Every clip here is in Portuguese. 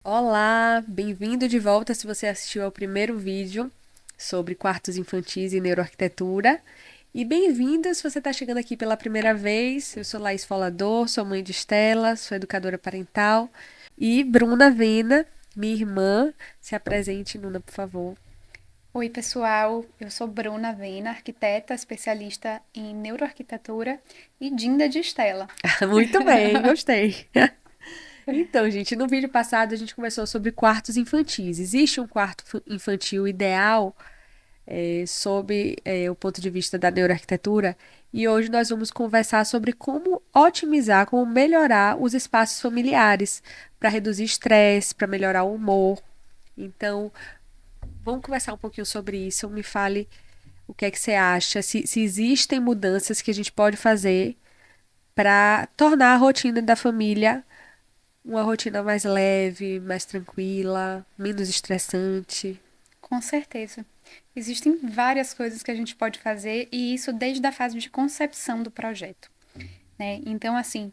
Olá, bem-vindo de volta se você assistiu ao primeiro vídeo sobre quartos infantis e neuroarquitetura. E bem-vinda se você está chegando aqui pela primeira vez. Eu sou Laís Folador, sou mãe de Estela, sou educadora parental. E Bruna Vena, minha irmã. Se apresente, Nuna, por favor. Oi, pessoal. Eu sou Bruna Vena, arquiteta especialista em neuroarquitetura e Dinda de Estela. Muito bem, gostei. Então, gente, no vídeo passado a gente conversou sobre quartos infantis. Existe um quarto infantil ideal sob o ponto de vista da neuroarquitetura, e hoje nós vamos conversar sobre como otimizar, como melhorar os espaços familiares para reduzir estresse, para melhorar o humor. Então, vamos conversar um pouquinho sobre isso. Me fale o que é que você acha, se existem mudanças que a gente pode fazer para tornar a rotina da família uma rotina mais leve, mais tranquila, menos estressante. Com certeza. Existem várias coisas que a gente pode fazer e isso desde a fase de concepção do projeto, né? Então, assim,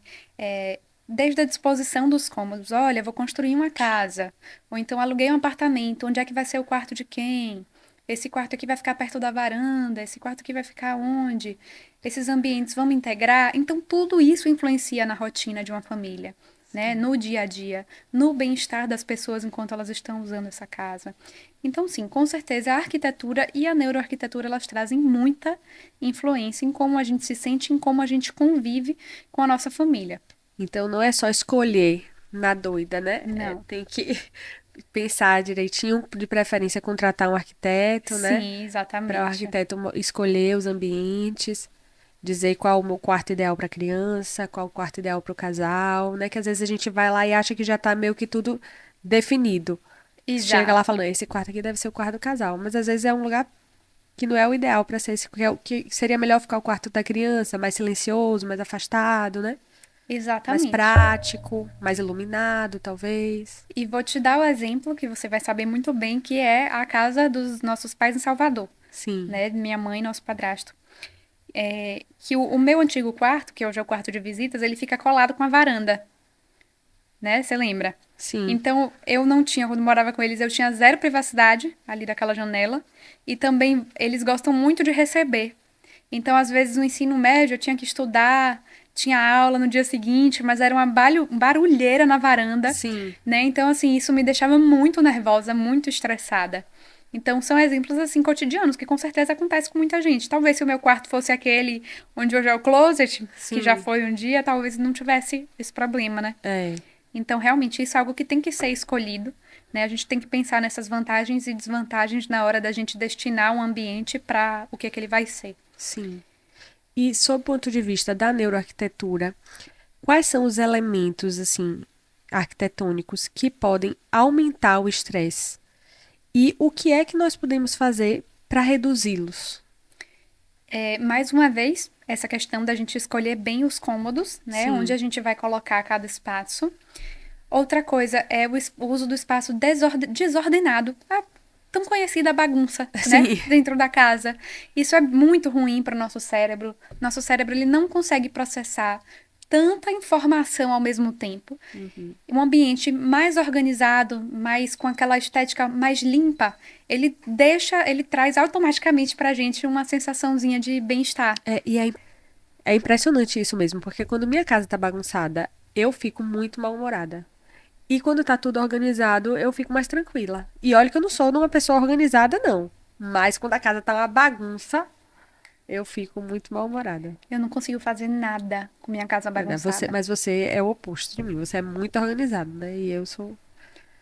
desde a disposição dos cômodos, olha, vou construir uma casa, ou então aluguei um apartamento, onde é que vai ser o quarto de quem? Esse quarto aqui vai ficar perto da varanda, esse quarto aqui vai ficar onde? Esses ambientes vamos integrar? Então, tudo isso influencia na rotina de uma família, né? No dia a dia, no bem-estar das pessoas enquanto elas estão usando essa casa. Então, sim, com certeza a arquitetura e a neuroarquitetura elas trazem muita influência em como a gente se sente, em como a gente convive com a nossa família. Então não é só escolher na doida, né? Não. Tem que pensar direitinho, de preferência contratar um arquiteto, né? Sim, Para o exatamente. arquiteto escolher os ambientes, dizer qual o meu quarto ideal para criança, qual o quarto ideal para o casal, né? Que às vezes a gente vai lá e acha que já tá meio que tudo definido. Chega lá Exato. falando, esse quarto aqui deve ser o quarto do casal, mas às vezes é um lugar que não é o ideal para ser esse, que seria melhor ficar o quarto da criança, mais silencioso, mais afastado, né? Mais Exatamente. prático, mais iluminado, talvez. E vou te dar o exemplo que você vai saber muito bem, que é a casa dos nossos pais em Salvador, Sim, né? Minha mãe e nosso padrasto. Que o meu antigo quarto, que hoje é o quarto de visitas, ele fica colado com a varanda, né? Você lembra? sim. Então, eu não tinha, quando morava com eles, eu tinha zero privacidade ali daquela janela. E também eles gostam muito de receber. Então, às vezes, no ensino médio, eu tinha que estudar, tinha aula no dia seguinte, mas era uma barulheira na varanda, Sim, né? Então, assim, isso me deixava muito nervosa, muito estressada. Então, são exemplos, assim, cotidianos, que com certeza acontece com muita gente. Talvez se o meu quarto fosse aquele onde hoje é o closet, que já sim. foi um dia, talvez não tivesse esse problema, né? É, Então, realmente, isso é algo que tem que ser escolhido, né? A gente tem que pensar nessas vantagens e desvantagens na hora da gente destinar um ambiente para o que é que ele vai ser. sim. E sob o ponto de vista da neuroarquitetura, quais são os elementos, assim, arquitetônicos que podem aumentar o estresse? E o que é que nós podemos fazer para reduzi-los? Mais uma vez, essa questão da gente escolher bem os cômodos, né? Onde Sim, a gente vai colocar cada espaço. Outra coisa é o uso do espaço desordenado. A tão conhecida bagunça, né? sim. Dentro da casa. Isso é muito ruim para o nosso cérebro. Nosso cérebro ele não consegue processar tanta informação ao mesmo tempo. Uhum. Um ambiente mais organizado, mais com aquela estética mais limpa, ele traz automaticamente pra gente uma sensaçãozinha de bem-estar. É impressionante isso mesmo, porque quando minha casa tá bagunçada, eu fico muito mal-humorada. E quando tá tudo organizado, eu fico mais tranquila. E olha que eu não sou uma pessoa organizada, não. Mas quando a casa tá uma bagunça, eu fico muito mal-humorada. Eu não consigo fazer nada com minha casa bagunçada. Mas você é o oposto de mim. Você é muito organizado, né? E eu sou.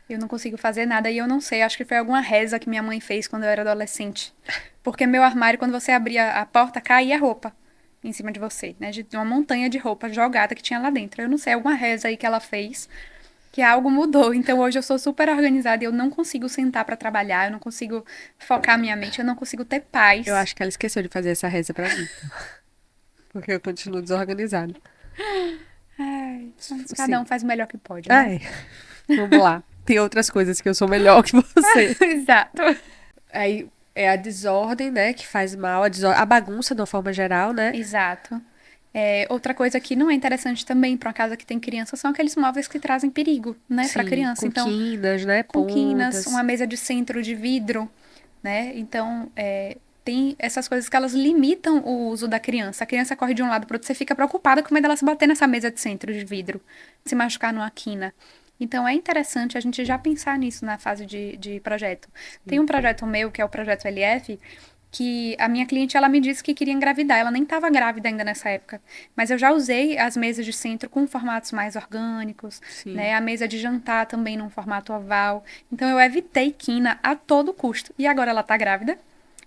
Eu não consigo fazer nada e eu não sei, acho que foi alguma reza que minha mãe fez quando eu era adolescente. Porque meu armário, quando você abria a porta, caía roupa em cima de você, né? De uma montanha de roupa jogada que tinha lá dentro. Eu não sei, alguma reza aí que ela fez que algo mudou. Então hoje eu sou super organizada e eu não consigo sentar para trabalhar, eu não consigo focar minha mente, eu não consigo ter Eu paz. acho que ela esqueceu de fazer essa reza pra mim. Porque eu continuo desorganizada. Ai, mas cada Sim. um faz o melhor que pode, né? Ai, vamos lá. Tem outras coisas que eu sou melhor que você. Exato. Aí é a desordem, né? Que faz mal. A bagunça, de uma forma geral, né? Exato. Outra coisa que não é interessante também para uma casa que tem criança são aqueles móveis que trazem perigo, né, para Sim, criança. com Então, quinas, né? com quinas, uma Pontas. mesa de centro de vidro, né? Então, tem essas coisas que elas limitam o uso da criança. A criança corre de um lado para outro, você fica preocupada com medo dela se bater nessa mesa de centro de vidro, se machucar numa quina. Então, é interessante a gente já pensar nisso na fase de projeto. Tem Sim. um projeto meu, que é o projeto LF, que a minha cliente, ela me disse que queria engravidar. Ela nem estava grávida ainda nessa época. Mas eu já usei as mesas de centro com formatos mais orgânicos, Sim. né? A mesa de jantar também num formato oval. Então eu evitei quina a todo custo. E agora ela tá grávida.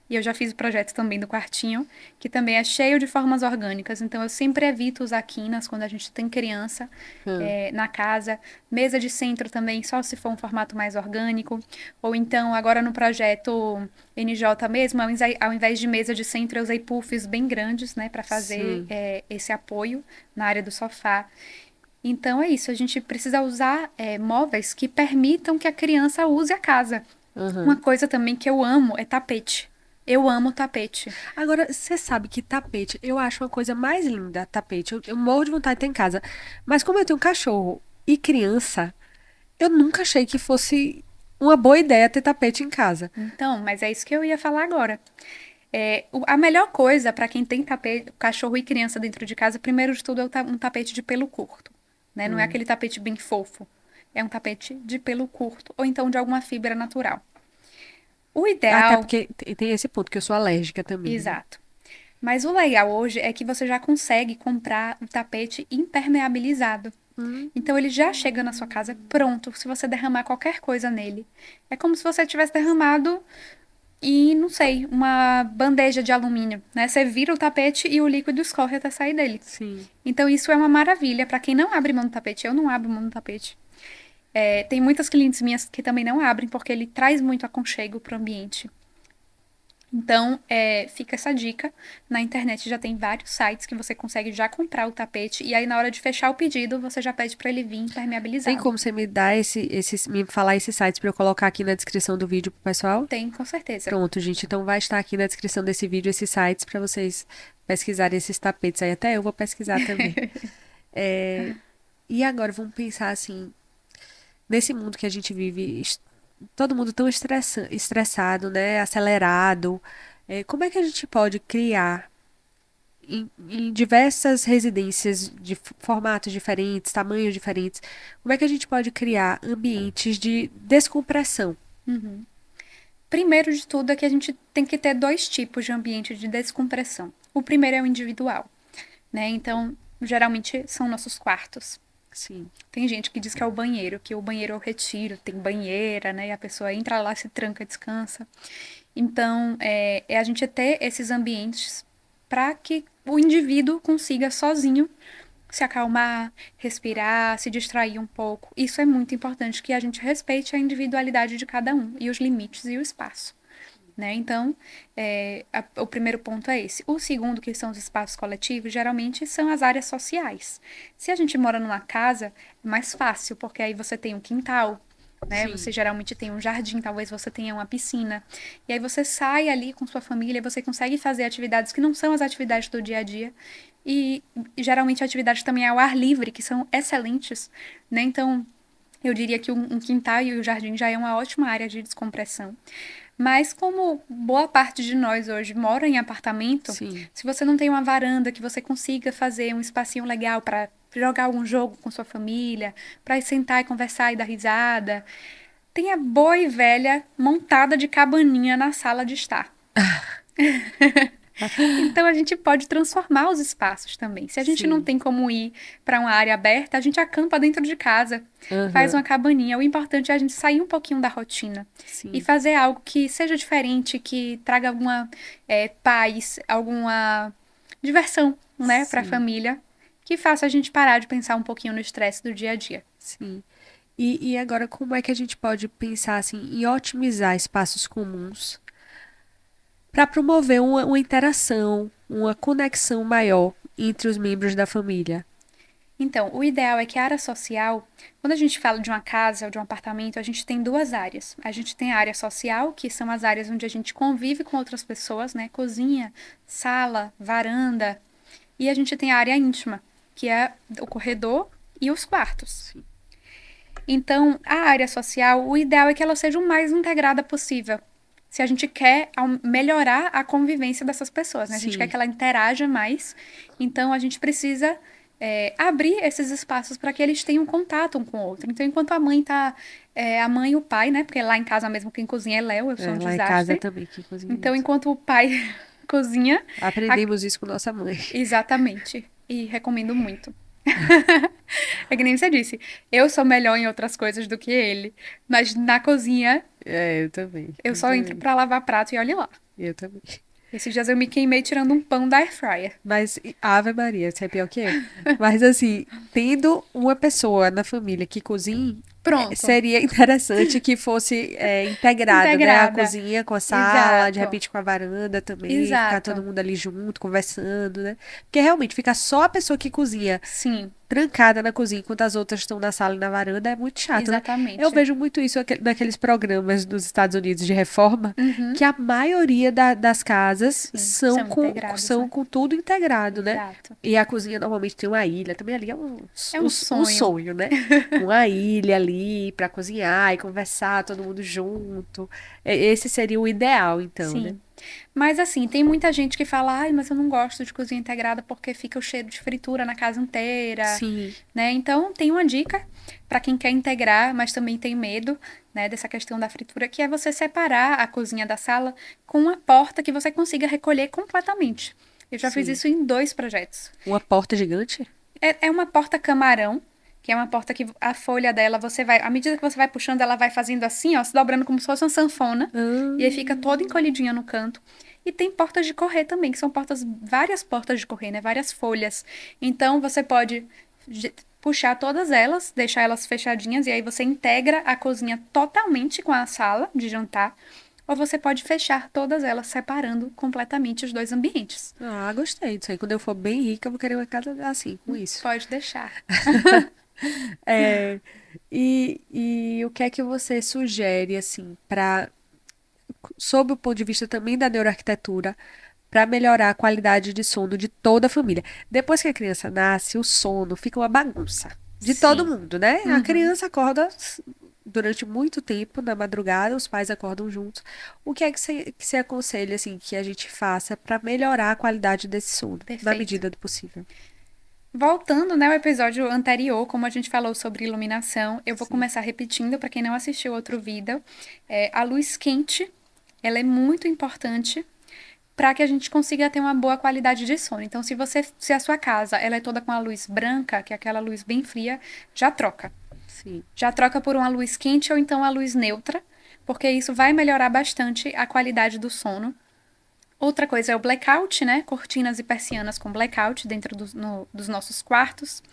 E eu já fiz o projeto também do quartinho, que também é cheio de formas orgânicas. Então eu sempre evito usar quinas quando a gente tem criança Hum. na casa. Mesa de centro também, só se for um formato mais orgânico. Ou então, agora no projeto NJ mesmo, ao invés de mesa de centro, eu usei puffs bem grandes, né, para fazer Sim. esse apoio na área do sofá. Então é isso, a gente precisa usar móveis que permitam que a criança use a casa. Uma Aham. coisa também que eu amo é tapete. Eu amo tapete. Agora, você sabe que tapete, eu acho uma coisa mais linda, tapete. Eu morro de vontade de ter em casa. Mas como eu tenho cachorro e criança, eu nunca achei que fosse uma boa ideia ter tapete em casa. Então, mas é isso que eu ia falar agora. A melhor coisa para quem tem tapete, cachorro e criança dentro de casa, primeiro de tudo, é um tapete de pelo curto, né? Não é Hum. aquele tapete bem fofo. É um tapete de pelo curto, ou então de alguma fibra natural. O Até ideal, porque tem esse ponto, que eu sou alérgica também, né? exato. Mas o legal hoje é que você já consegue comprar o tapete impermeabilizado. Hum. Então ele já chega na sua casa pronto, se você derramar qualquer coisa nele. É como se você tivesse derramado e, não sei, uma bandeja de alumínio, né? Você vira o tapete e o líquido escorre até sair dele. Sim. Então isso é uma maravilha para quem não abre mão do tapete. Eu não abro mão do tapete. Tem muitas clientes minhas que também não abrem porque ele traz muito aconchego para o ambiente. Então, fica essa dica. Na internet já tem vários sites que você consegue já comprar o tapete e aí na hora de fechar o pedido, você já pede para ele vir Tem impermeabilizado. como você me dar me falar esses sites para eu colocar aqui na descrição do vídeo pro pessoal? Tem, com certeza. Pronto, gente. Então vai estar aqui na descrição desse vídeo esses sites para vocês pesquisarem esses tapetes aí. Até eu vou pesquisar também. É, e agora vamos pensar assim, nesse mundo que a gente vive, todo mundo tão estressado, né? Acelerado. Como é que a gente pode criar em diversas residências de formatos diferentes, tamanhos diferentes, como é que a gente pode criar ambientes de descompressão? Uhum. Primeiro de tudo é que a gente tem que ter dois tipos de ambiente de descompressão. O primeiro é o individual, né? Então, geralmente são nossos quartos. Sim, Tem gente que diz que é o banheiro, que o banheiro é o retiro, tem banheira, né? E a pessoa entra lá, se tranca, descansa. Então, é a gente ter esses ambientes para que o indivíduo consiga sozinho se acalmar, respirar, se distrair um pouco. Isso é muito importante, que a gente respeite a individualidade de cada um e os limites e o espaço. Né? Então, o primeiro ponto é esse. O segundo, que são os espaços coletivos, geralmente são as áreas sociais. Se a gente mora numa casa, é mais fácil, porque aí você tem um quintal, né? Você sim, geralmente tem um jardim, talvez você tenha uma piscina. E aí você sai ali com sua família, você consegue fazer atividades que não são as atividades do dia a dia. E geralmente atividades também ao ar livre, que são excelentes, né? Então, eu diria que um quintal e o jardim já é uma ótima área de descompressão. Mas como boa parte de nós hoje mora em apartamento, sim. se você não tem uma varanda que você consiga fazer um espacinho legal para jogar algum jogo com sua família, para sentar e conversar e dar risada, tem a boa e velha montada de cabaninha na sala de estar. Então a gente pode transformar os espaços também. Se a gente não Sim. tem como ir para uma área aberta, a gente acampa dentro de casa, faz uma Aham. cabaninha. O importante é a gente sair um pouquinho da rotina e Sim. fazer algo que seja diferente, que traga alguma paz, alguma diversão, né, para a Sim. família, que faça a gente parar de pensar um pouquinho no estresse do dia a dia. Sim. E agora, como é que a gente pode pensar assim em otimizar espaços comuns para promover uma interação, uma conexão maior entre os membros da família? Então, o ideal é que a área social, quando a gente fala de uma casa ou de um apartamento, a gente tem duas áreas. A gente tem a área social, que são as áreas onde a gente convive com outras pessoas, né? Cozinha, sala, varanda. E a gente tem a área íntima, que é o corredor e os quartos. Sim. Então, a área social, o ideal é que ela seja o mais integrada possível. Se a gente quer melhorar a convivência dessas pessoas, né? A gente quer Sim. que ela interaja mais, então a gente precisa abrir esses espaços para que eles tenham contato um com o outro. Então, enquanto a mãe tá. A mãe e o pai, né? Porque lá em casa mesmo quem cozinha é Léo, eu sou um Lá em casa desastre. também, que cozinha Então, isso. enquanto o pai cozinha, a- Aprendemos isso com nossa mãe. exatamente. E recomendo muito. É que nem você disse, eu sou melhor em outras coisas do que ele, mas na cozinha Eu também. eu Eu só entro também. pra lavar prato e olhe lá. Eu também. Esses dias eu me queimei tirando um pão da air fryer. Mas, Ave Maria, você é pior que eu. Mas, assim, tendo uma pessoa na família que cozinhe, Pronto, seria interessante que fosse integrada, né? A integrada. cozinha com a sala, de Exato, repente com a varanda também, ficar todo exato. mundo ali junto, conversando, né? Porque realmente ficar só a pessoa que cozinha Sim, trancada na cozinha enquanto as outras estão na sala e na varanda é muito chato, né? Eu exatamente. vejo muito isso naqueles programas dos Estados Unidos de reforma, Uhum, que a maioria das casas sim, são são com, integrados, são né? com tudo integrado, né? Exato. E a cozinha normalmente tem uma ilha, também ali é É um um sonho. sonho, né? Uma ilha ali para cozinhar e conversar, todo mundo junto. Esse seria o ideal, então, né? Sim. Mas assim, tem muita gente que fala, ai, mas eu não gosto de cozinha integrada porque fica o cheiro de fritura na casa inteira, Sim, né? Então, tem uma dica para quem quer integrar, mas também tem medo, né, dessa questão da fritura, que é você separar a cozinha da sala com uma porta que você consiga recolher completamente. Eu já fiz sim. isso em 2 projetos. Uma porta gigante? É uma porta camarão, que é uma porta que a folha dela, você vai, à medida que você vai puxando, ela vai fazendo assim, ó, se dobrando como se fosse uma sanfona, e aí fica toda Ah, encolhidinha no canto. E tem portas de correr também, que são portas, várias portas de correr, né? Várias folhas. Então você pode puxar todas elas, deixar elas fechadinhas, e aí você integra a cozinha totalmente com a sala de jantar. Ou você pode fechar todas elas, separando completamente os dois ambientes. gostei disso aí. Quando eu for bem rica, eu vou querer uma casa assim, com isso. Pode deixar. É, e o que é que você sugere, assim, sob o ponto de vista também da neuroarquitetura, para melhorar a qualidade de sono de toda a família? Depois que a criança nasce, o sono fica uma bagunça de todo Sim. mundo, né? A Uhum. criança acorda durante muito tempo na madrugada, os pais acordam juntos. O que é que você aconselha, assim, que a gente faça para melhorar a qualidade desse sono, na Perfeito. medida do possível? Voltando, né, ao episódio anterior, como a gente falou sobre iluminação, eu vou Sim, começar repetindo para quem não assistiu outro vídeo. A luz quente, ela é muito importante para que a gente consiga ter uma boa qualidade de sono. Então, se a sua casa ela é toda com a luz branca, que é aquela luz bem fria, já troca. sim, Já troca por uma luz quente ou então a luz neutra, porque isso vai melhorar bastante a qualidade do sono. Outra coisa é o blackout, né? Cortinas e persianas com blackout dentro dos nossos quartos.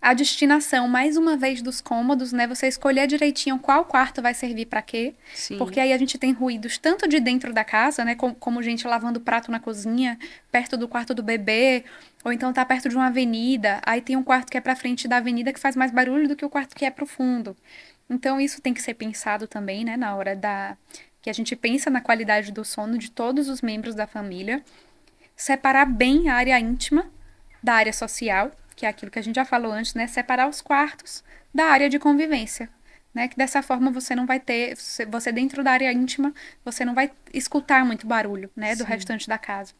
A destinação, mais uma vez, dos cômodos, né? Você escolher direitinho qual quarto vai servir para quê. Porque sim, aí a gente tem ruídos tanto de dentro da casa, né? Como gente lavando prato na cozinha, perto do quarto do bebê, ou então tá perto de uma avenida. Aí tem um quarto que é para frente da avenida que faz mais barulho do que o quarto que é pro fundo. Então isso tem que ser pensado também, né? Na hora que a gente pensa na qualidade do sono de todos os membros da família. Separar bem a área íntima da área social, que é aquilo que a gente já falou antes, né? Separar os quartos da área de convivência, né? Que dessa forma você não vai ter, você dentro da área íntima, você não vai escutar muito barulho, né? Do sim. restante da casa.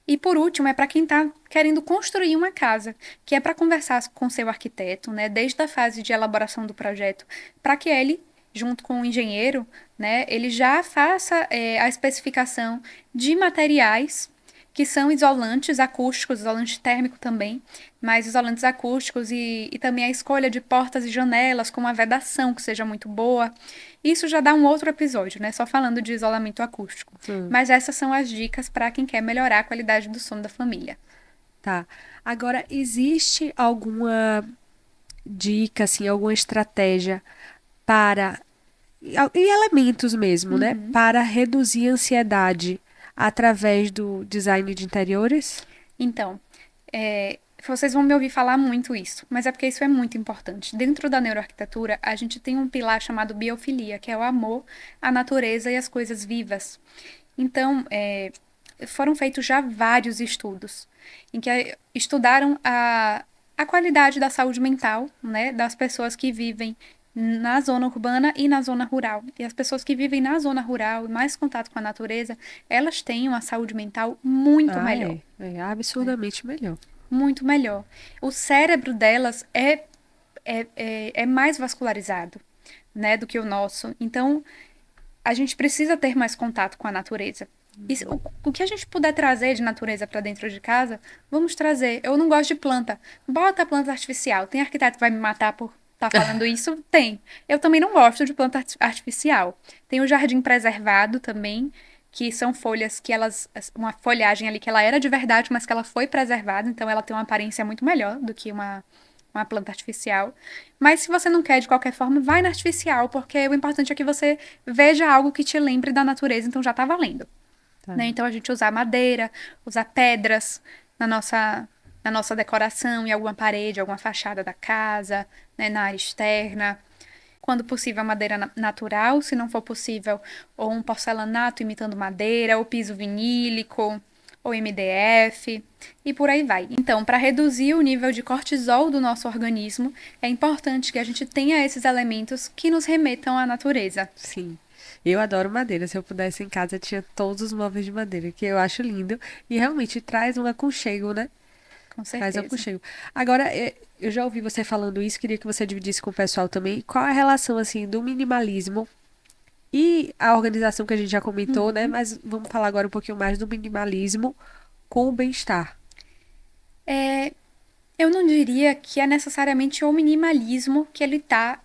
E por último, é para quem está querendo construir uma casa, que é para conversar com seu arquiteto, né? Desde a fase de elaboração do projeto, para que ele junto com o engenheiro, né, ele já faça a especificação de materiais que são isolantes acústicos, isolante térmico também, mas isolantes acústicos e também a escolha de portas e janelas com uma vedação que seja muito boa. Isso já dá um outro episódio, né? Só falando de isolamento acústico. Hum, Mas essas são as dicas para quem quer melhorar a qualidade do sono da família. tá. Agora, existe alguma dica, assim, alguma estratégia para, e elementos mesmo, né? Uhum. Para reduzir a ansiedade através do design de interiores? Então, vocês vão me ouvir falar muito isso, mas é porque isso é muito importante. Dentro da neuroarquitetura, a gente tem um pilar chamado biofilia, que é o amor à natureza e às coisas vivas. Então, foram feitos já vários estudos em que estudaram a qualidade da saúde mental, né, das pessoas que vivem na zona urbana e na zona rural. E as pessoas que vivem na zona rural e mais contato com a natureza, elas têm uma saúde mental muito Ah, melhor. é absurdamente melhor. Muito melhor. O cérebro delas é mais vascularizado, né, do que o nosso. Então, a gente precisa ter mais contato com a natureza. E o que a gente puder trazer de natureza para dentro de casa, vamos trazer. Eu não gosto de planta. Bota a planta artificial. Tem arquiteto que vai me matar por estar falando isso? Tem. Eu também não gosto de planta artificial. Tem o jardim preservado também, que são folhas que elas. Uma folhagem ali que ela era de verdade, mas que ela foi preservada, então ela tem uma aparência muito melhor do que uma planta artificial. Mas se você não quer de qualquer forma, vai na artificial, porque o importante é que você veja algo que te lembre da natureza, então já tá valendo. Tá. Né? Então a gente usar madeira, usar pedras na nossa decoração, em alguma parede, alguma fachada da casa, né? Na área externa. Quando possível, a madeira natural, se não for possível, ou um porcelanato imitando madeira, ou piso vinílico, ou MDF, e por aí vai. Então, para reduzir o nível de cortisol do nosso organismo, é importante que a gente tenha esses elementos que nos remetam à natureza. Sim. Eu adoro madeira. Se eu pudesse em casa, eu tinha todos os móveis de madeira, que eu acho lindo. E realmente traz um aconchego, né? Com Traz um certeza. aconchego. Agora, eu já ouvi você falando isso, queria que você dividisse com o pessoal também. Qual é a relação, assim, do minimalismo e a organização que a gente já comentou, né? Mas vamos falar agora um pouquinho mais do minimalismo com o bem-estar. Eu não diria que é necessariamente o minimalismo que ele está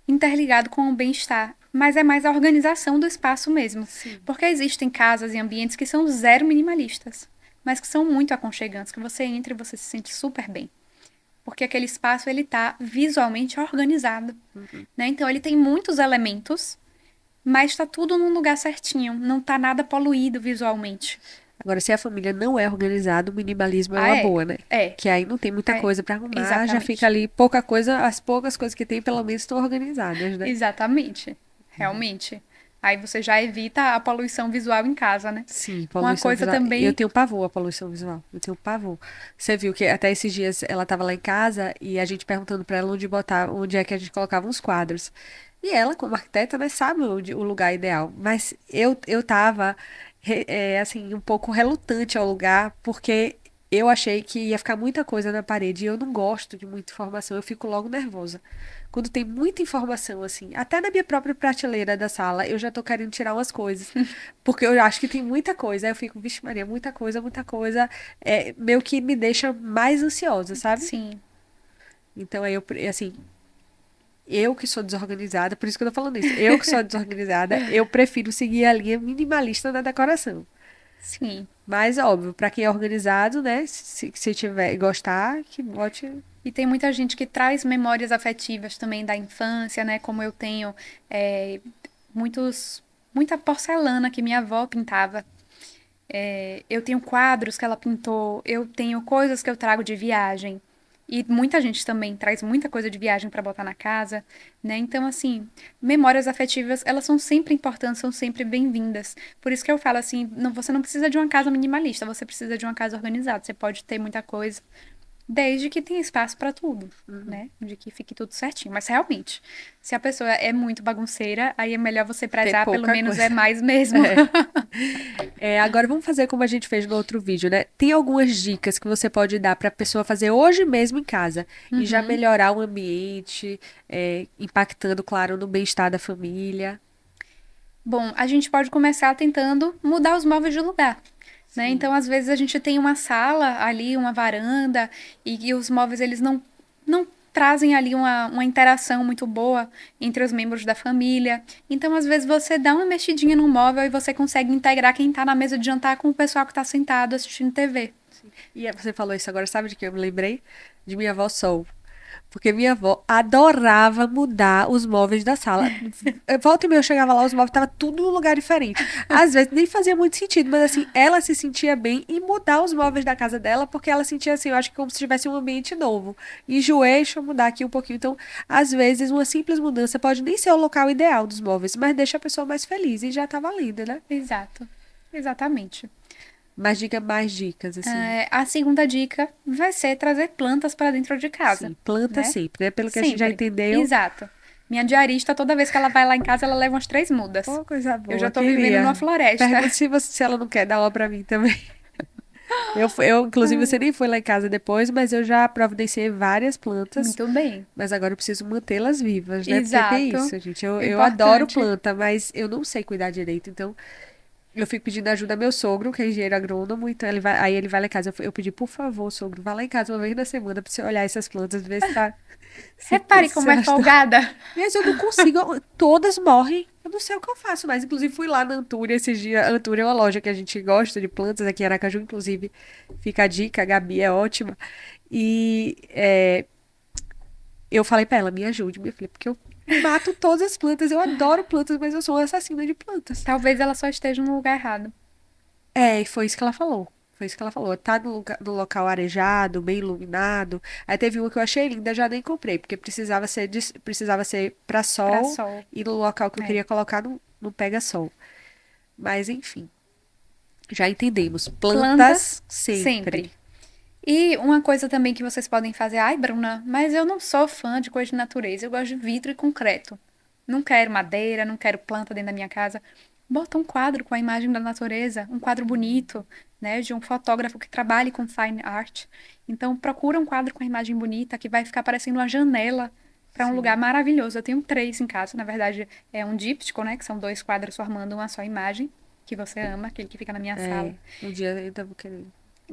interligado com o bem-estar, mas é mais a organização do espaço mesmo. Sim. Porque existem casas e ambientes que são zero minimalistas, mas que são muito aconchegantes, que você entra e você se sente super bem. Porque aquele espaço ele tá visualmente organizado, né? Então ele tem muitos elementos, mas está tudo num lugar certinho, não tá nada poluído visualmente. Agora, se a família não é organizada, o minimalismo é Ah, uma é? boa, né? É, Que aí não tem muita é. coisa pra arrumar, já fica Exatamente. ali pouca coisa, as poucas coisas que tem, pelo menos, estão organizadas, né? Exatamente. Realmente. Aí você já evita a poluição visual em casa, né? Sim, Uma poluição coisa visual. Eu também. tenho pavor à poluição visual. Eu tenho pavor. Você viu que até esses dias ela estava lá em casa e a gente perguntando para ela onde botar, onde é que a gente colocava uns quadros. E ela, como arquiteta, né, sabe o lugar ideal. Mas eu tava, assim, um pouco relutante ao lugar, porque eu achei que ia ficar muita coisa na parede e eu não gosto de muita informação, eu fico logo nervosa. Quando tem muita informação, assim, até na minha própria prateleira da sala, eu já tô querendo tirar umas coisas. Porque eu acho que tem muita coisa. Aí eu fico, vixe Maria, muita coisa, muita coisa. É, meio que me deixa mais ansiosa, sabe? Sim, Então aí assim, eu que sou desorganizada, por isso que eu tô falando isso. Eu que sou desorganizada, eu prefiro seguir a linha minimalista da decoração. sim. Mas, óbvio, pra quem é organizado, né? Se tiver gostar, que bote. E tem muita gente que traz memórias afetivas também da infância, né? Como eu tenho é, muita porcelana que minha avó pintava. Eu tenho quadros que ela pintou, eu tenho coisas que eu trago de viagem. E muita gente também traz muita coisa de viagem para botar na casa, né? Então, assim, memórias afetivas, elas são sempre importantes, são sempre bem-vindas. Por isso que eu falo assim, você não precisa de uma casa minimalista, você precisa de uma casa organizada. Você pode ter muita coisa, desde que tenha espaço para tudo, né? De que fique tudo certinho. Mas realmente, se a pessoa é muito bagunceira, aí é melhor você Ter prezar, pelo pouca menos coisa. é mais mesmo. Agora vamos fazer como a gente fez no outro vídeo, né? Tem algumas dicas que você pode dar para a pessoa fazer hoje mesmo em casa e já Uhum. melhorar o ambiente, impactando, claro, no bem-estar da família. Bom, a gente pode começar tentando mudar os móveis de lugar. Né? Sim. Então, às vezes, a gente tem uma sala ali, uma varanda, e os móveis eles não trazem ali uma interação muito boa entre os membros da família. Então, às vezes, você dá uma mexidinha no móvel e você consegue integrar quem está na mesa de jantar com o pessoal que está sentado assistindo TV. E você falou isso agora, sabe de que eu me lembrei? De minha avó Sol. Porque minha avó adorava mudar os móveis da sala. Volta e meia eu chegava lá, os móveis estavam tudo num lugar diferente. Às vezes nem fazia muito sentido, mas assim, ela se sentia bem em mudar os móveis da casa dela, porque ela sentia assim, eu acho que como se tivesse um ambiente novo. Enjoei, deixa eu mudar aqui um pouquinho. Então, às vezes, uma simples mudança pode nem ser o local ideal dos móveis, mas deixa a pessoa mais feliz e já tá valendo, né? Exato. Exatamente. Mais dicas, assim. A segunda dica vai ser trazer plantas para dentro de casa, Sim, planta né? sempre, né? Pelo que a gente já Sempre. entendeu. Exato. Minha diarista, toda vez que ela vai lá em casa, ela leva umas 3 mudas. Pô, coisa Eu já boa, tô vivendo numa queria. floresta. Pergunta se ela não quer dar uma pra mim também. Inclusive, você nem foi lá em casa depois, mas eu já providenciei várias plantas. Muito bem. Mas agora eu preciso mantê-las vivas, né? Porque tem Exato. isso, gente. Eu adoro Importante. planta, mas eu não sei cuidar direito. Então, eu fico pedindo ajuda ao meu sogro, que é engenheiro agrônomo. Então, aí ele vai lá em casa. Eu pedi, por favor, sogro, vá lá em casa uma vez na semana pra você olhar essas plantas, ver se tá. Repare Se como é elas estão. folgada. Mas eu não consigo. Todas morrem. Eu não sei o que eu faço mais. Inclusive, fui lá na Antúria esses dias. A Antúria é uma loja que a gente gosta de plantas aqui em Aracaju, inclusive. Fica a dica, a Gabi é ótima. E eu falei pra ela, me ajude, minha filha, porque eu mato todas as plantas. Eu adoro plantas, mas eu sou uma assassina de plantas. Talvez ela só esteja no lugar errado. É, e foi isso que ela falou. Foi isso que ela falou. Tá no local arejado, bem iluminado. Aí teve uma que eu achei linda, já nem comprei, porque precisava ser para Para sol sol. e no local que eu É. queria colocar não pega sol. Mas enfim, já entendemos. Plantas Plantas sempre. sempre. E uma coisa também que vocês podem fazer, ai, Bruna, mas eu não sou fã de coisa de natureza, eu gosto de vidro e concreto. Não quero madeira, não quero planta dentro da minha casa. Bota um quadro com a imagem da natureza, um quadro bonito, né, de um fotógrafo que trabalhe com fine art. Então, procura um quadro com a imagem bonita que vai ficar parecendo uma janela para um lugar Sim. maravilhoso. Eu tenho 3 em casa, na verdade, é um díptico, né, que são 2 quadros formando uma só imagem, que você ama, aquele que fica na minha sala. É, um dia eu ainda vou querer.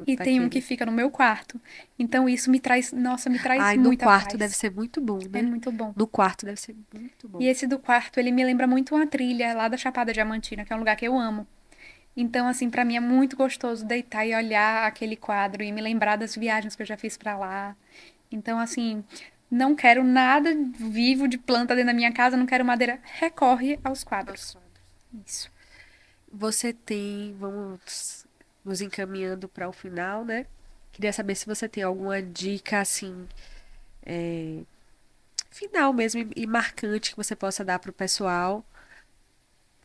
E tem um que Daquele. fica no meu quarto. Então isso me traz, nossa, me traz Ai, no muita quarto deve paz. ser muito bom, É né? muito bom. No quarto deve ser muito bom. E esse do quarto, ele me lembra muito uma trilha lá da Chapada Diamantina, que é um lugar que eu amo. Então, assim, pra mim é muito gostoso deitar e olhar aquele quadro e me lembrar das viagens que eu já fiz pra lá. Então, assim, não quero nada vivo de planta dentro da minha casa, não quero madeira. Recorre aos quadros. Isso. Você tem, vamos nos encaminhando para o final, né? Queria saber se você tem alguma dica assim, final mesmo e marcante que você possa dar para o pessoal,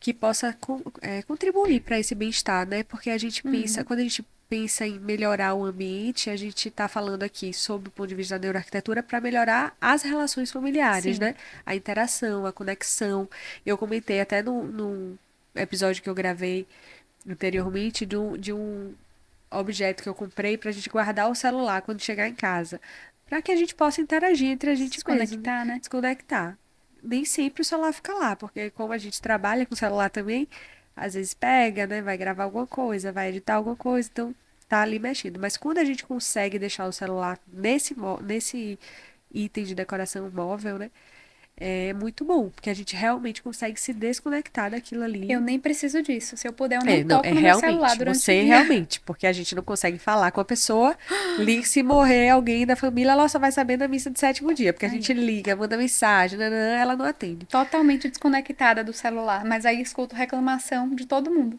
que possa contribuir para esse bem-estar, né? Porque a gente pensa, Uhum. quando a gente pensa em melhorar o ambiente, a gente está falando aqui sobre o ponto de vista da neuroarquitetura para melhorar as relações familiares, Sim. né? A interação, a conexão. Eu comentei até no episódio que eu gravei anteriormente de um objeto que eu comprei para a gente guardar o celular quando chegar em casa, para que a gente possa interagir entre a gente Se mesmo, né? conectar, né? Desconectar. Nem sempre o celular fica lá, porque como a gente trabalha com o celular também, às vezes pega, né? Vai gravar alguma coisa, vai editar alguma coisa, então tá ali mexendo. Mas quando a gente consegue deixar o celular nesse item de decoração móvel, né? É muito bom, porque a gente realmente consegue se desconectar daquilo Eu ali. nem preciso disso. Se eu puder, eu não Não, é toco no meu celular realmente, durante o você dia. realmente, porque a gente não consegue falar com a pessoa, liga se morrer alguém da família, ela só vai saber na missa de sétimo dia, porque a Aí, gente liga, manda mensagem, nananã, ela não atende. totalmente desconectada do celular, mas aí escuto reclamação de todo mundo.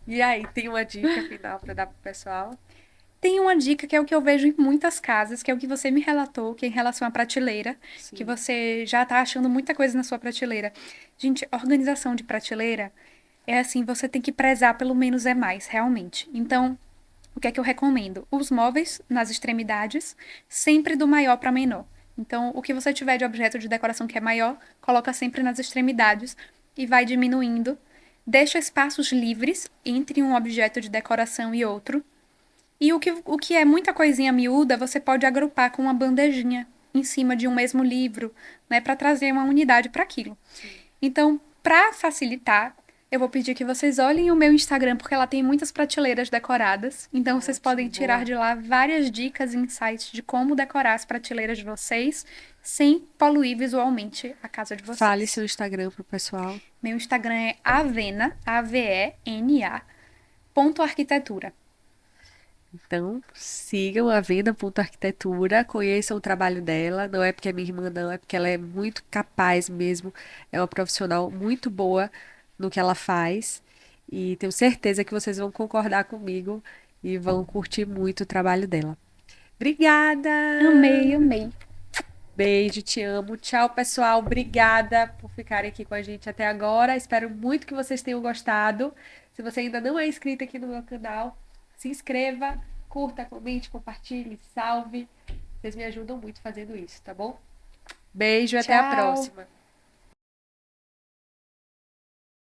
E aí, tem uma dica final para dar pro pessoal? Tem uma dica que é o que eu vejo em muitas casas, que é o que você me relatou, que é em relação à prateleira, que Sim. você já tá achando muita coisa na sua prateleira. Gente, organização de prateleira é assim, você tem que prezar pelo menos é mais, realmente. Então, o que é que eu recomendo? Os móveis nas extremidades, sempre do maior para menor. Então, o que você tiver de objeto de decoração que é maior, coloca sempre nas extremidades e vai diminuindo. Deixa espaços livres entre um objeto de decoração e outro. E o que é muita coisinha miúda, você pode agrupar com uma bandejinha em cima de um mesmo livro, né, para trazer uma unidade para aquilo. Sim. Então, para facilitar, eu vou pedir que vocês olhem o meu Instagram, porque lá tem muitas prateleiras decoradas. Então, vocês podem Ótimo, tirar boa. de lá várias dicas e insights de como decorar as prateleiras de vocês sem poluir visualmente a casa de Fale vocês. seu Instagram pro pessoal. Meu Instagram é avena, A-V-E-N-A, ponto arquitetura. Então, sigam a Venda.arquitetura, conheçam o trabalho dela. Não é porque é minha irmã, não, é porque ela é muito capaz mesmo. É uma profissional muito boa no que ela faz. E tenho certeza que vocês vão concordar comigo e vão curtir muito o trabalho dela. Obrigada! Amei, amei. Beijo, te amo. Tchau, pessoal. Obrigada por ficarem aqui com a gente até agora. Espero muito que vocês tenham gostado. Se você ainda não é inscrito aqui no meu canal, se inscreva, curta, comente, compartilhe, salve. Vocês me ajudam muito fazendo isso, tá bom? Beijo e até a Tchau! próxima.